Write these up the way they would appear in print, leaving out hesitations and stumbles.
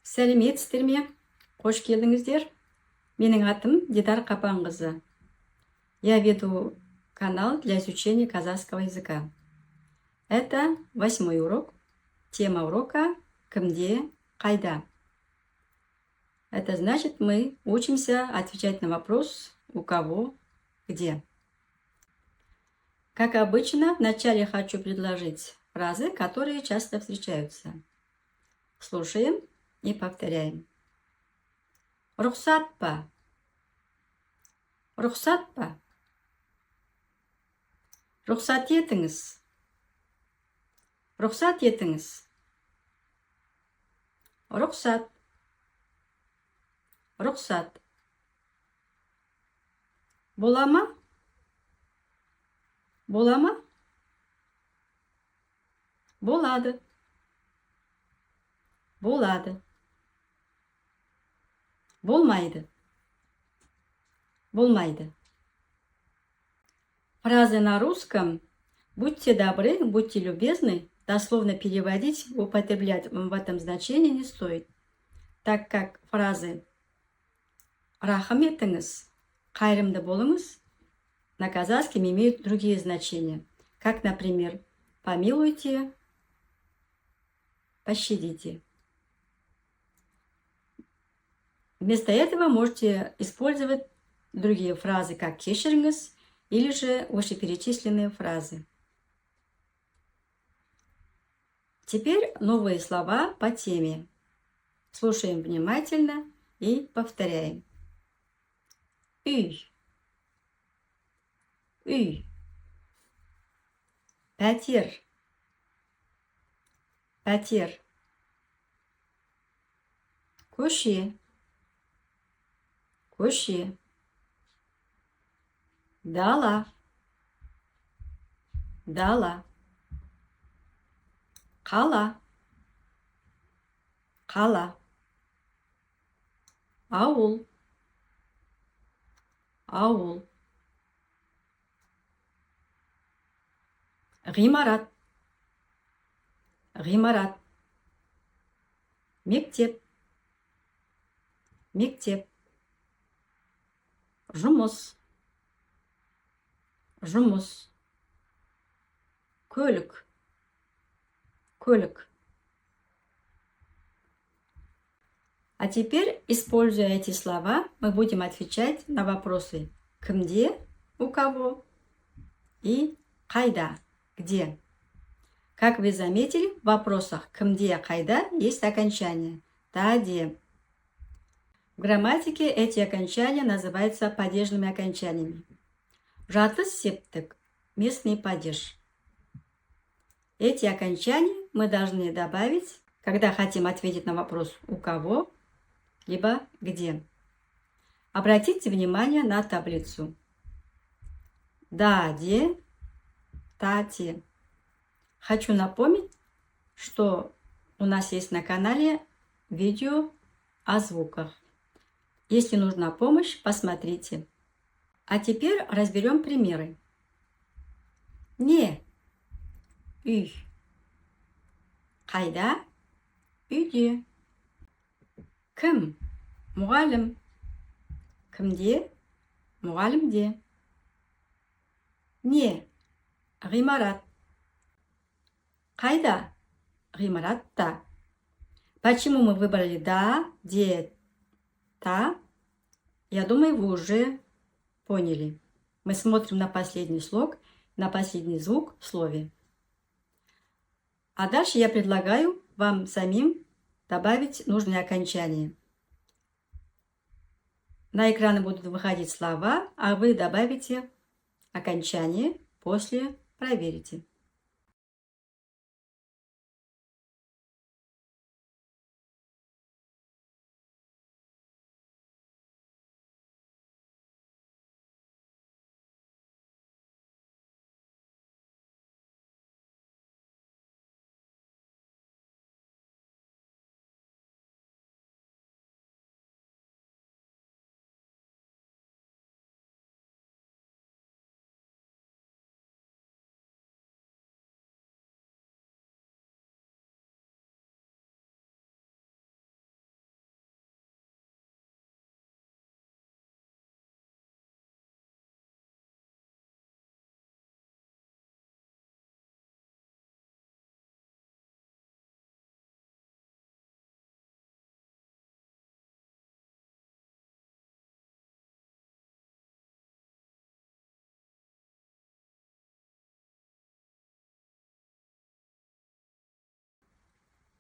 Сәлеметсіздер ме? Қош келдіңіздер. Менің атым Дидар Қапанқызы. Я веду канал для изучения казахского языка. Это 8-й урок. Тема урока «Кімде, қайда?». Это значит, мы учимся отвечать на вопрос «У кого, где?». Как обычно, вначале хочу предложить фразы, которые часто встречаются. Слушаем и повторяем. Рұқсат па? Рұқсат па? Рұқсат етіңіз. Рұқсат етіңіз. Рұқсат. Рұқсат. Бола ма? Бола ма? Болады. Болады. Болмайды. Болмайды. Фразы на русском «будьте добры», «будьте любезны» дословно переводить, употреблять в этом значении не стоит, так как фразы «рахым етіңіз», «қайырымды болыңыз» на казахском имеют другие значения, как, например, «помилуйте», «пощадите». Вместо этого можете использовать другие фразы, как «кешіріңіз» или же вышеперечисленные фразы. Теперь новые слова по теме. Слушаем внимательно и повторяем. Үй. Үй. Пәтер. Пәтер. Көше. Көше. Дала. Дала. Қала. Қала. Ауыл. Ауыл. Ғимарат. Ғимарат. Мектеп. Мектеп. Жұмыс. Жұмыс. Көлік. Көлік. А теперь, используя эти слова, мы будем отвечать на вопросы «кімде», «у кого» и «қайда», «где». Как вы заметили, в вопросах «кімде», «қайда» есть окончания «та», «де». В грамматике эти окончания называются падежными окончаниями. Жатыс септік, местный падеж. Эти окончания мы должны добавить, когда хотим ответить на вопрос «у кого», либо «где». Обратите внимание на таблицу. Да, де, та, те. Хочу напомнить, что у нас есть на канале видео о звуках. Если нужна помощь, посмотрите. А теперь разберем примеры. Не. Үй. Қайда? Үйде. Кім? Мұғалім. Кімде? Мұғалімде. Не. Ғимарат. Қайда? Ғимаратта. Почему мы выбрали да, де, та? Я думаю, вы уже поняли. Мы смотрим на последний слог, на последний звук в слове. А дальше я предлагаю вам самим добавить нужные окончания. На экраны будут выходить слова, а вы добавите окончание, после проверите.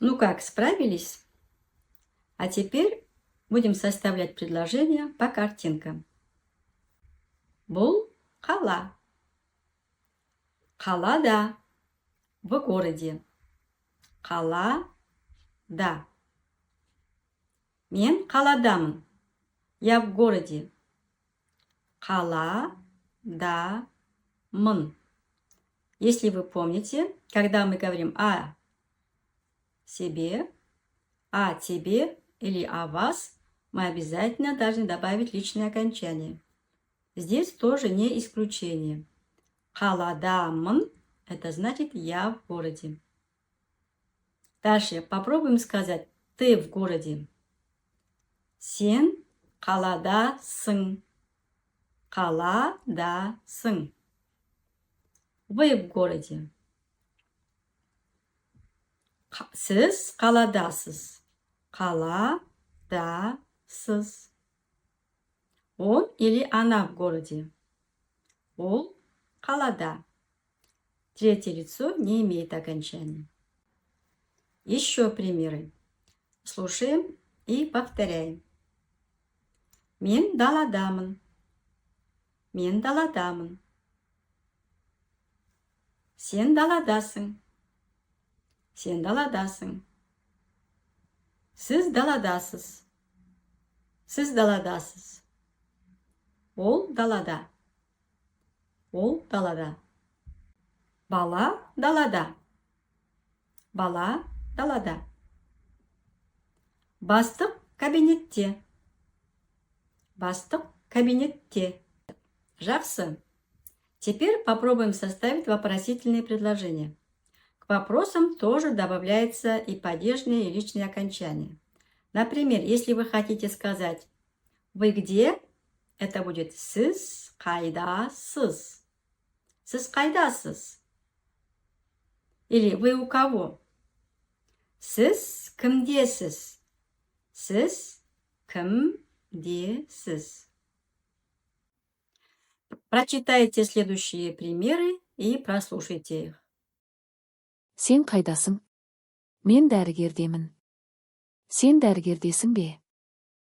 Ну как, справились? А теперь будем составлять предложения по картинкам. Бұл қала. Қалада. В городе. Қалада. Мен қаладамын. Я в городе. Қаладамын. Если вы помните, когда мы говорим о себе, о тебе или о вас, мы обязательно должны добавить личное окончание. Здесь тоже не исключение. Қаладамын – это значит «я в городе». Дальше попробуем сказать «ты в городе». Сен қаладасың. Қаладасың. Вы в городе. Сіз қаладасыз. Қаладасыз. Он или она в городе. Ол қалада. Третье лицо не имеет окончания. Еще примеры. Слушаем и повторяем. Мен даладамын. Мен даладамын. Сен даладасың. Сен даладасың. Сіз даладасыз. Сіз даладасыз. Ол далада. Ол далада. Бала далада. Бала далада. Бастық кабинетте. Бастық кабинетте. Жақсы. Теперь попробуем составить вопросительные предложения. К вопросам тоже добавляется и падежные, и личные окончания. Например, если вы хотите сказать «Вы где?», это будет «Сіз қайдасыз?». «Сіз қайдасыз?». Или «Вы у кого?». «Сіз кімдесіз?». «Сіз кімдесіз?». Прочитайте следующие примеры и прослушайте их. Сен қайдасың? Мен дәрігердемін. Сен дәрігердесің бе?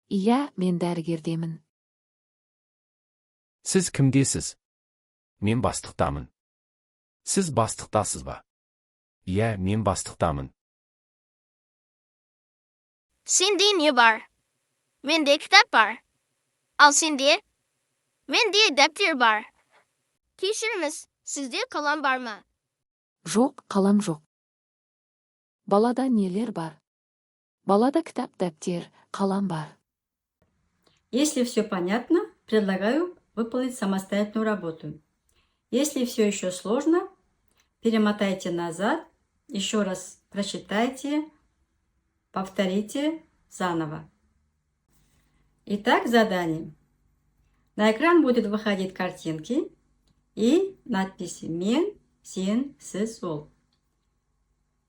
Иә, мен дәрігердемін. Сіз кімдесіз? Мен бастықтамын. Сіз бастықтасыз ба? Иә, мен бастықтамын. Sende ne var? Mende kitap var. Al sende. Mende defter var. Kişirimiz sizde kalan var mı? Жоқ, қалам жоқ. Балада нелер бар? Балада кітап, дәптер, қалам бар. Если все понятно, предлагаю выполнить самостоятельную работу. Если все еще сложно, перемотайте назад, еще раз прочитайте, повторите заново. Итак, задание. На экран будет выходить картинки и надписи «Мен», «Сен», «Сіз», «Ол».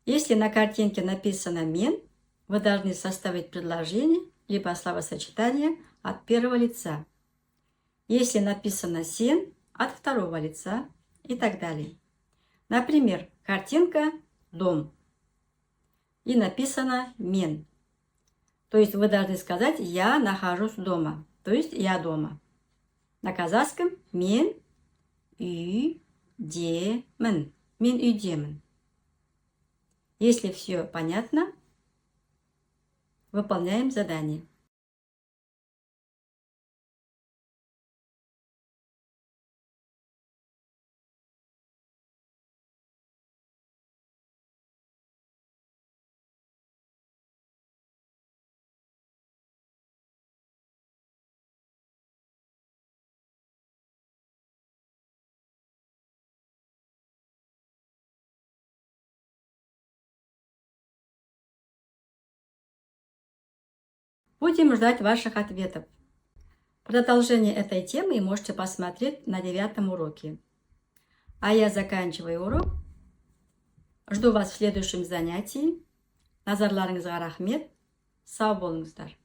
Если на картинке написано «Мен», вы должны составить предложение либо словосочетание от первого лица. Если написано «Сен», от второго лица и так далее. Например, картинка «Дом» и написано «Мен». То есть вы должны сказать «Я нахожусь дома», то есть «Я дома». На казахском «Мен үйдемін». «Мен үйдемін». Если все понятно, выполняем задание. Будем ждать ваших ответов. Продолжение этой темы можете посмотреть на 9 уроке. А я заканчиваю урок. Жду вас в следующем занятии. Назарларыңызға рахмет. Сау болыңыздар.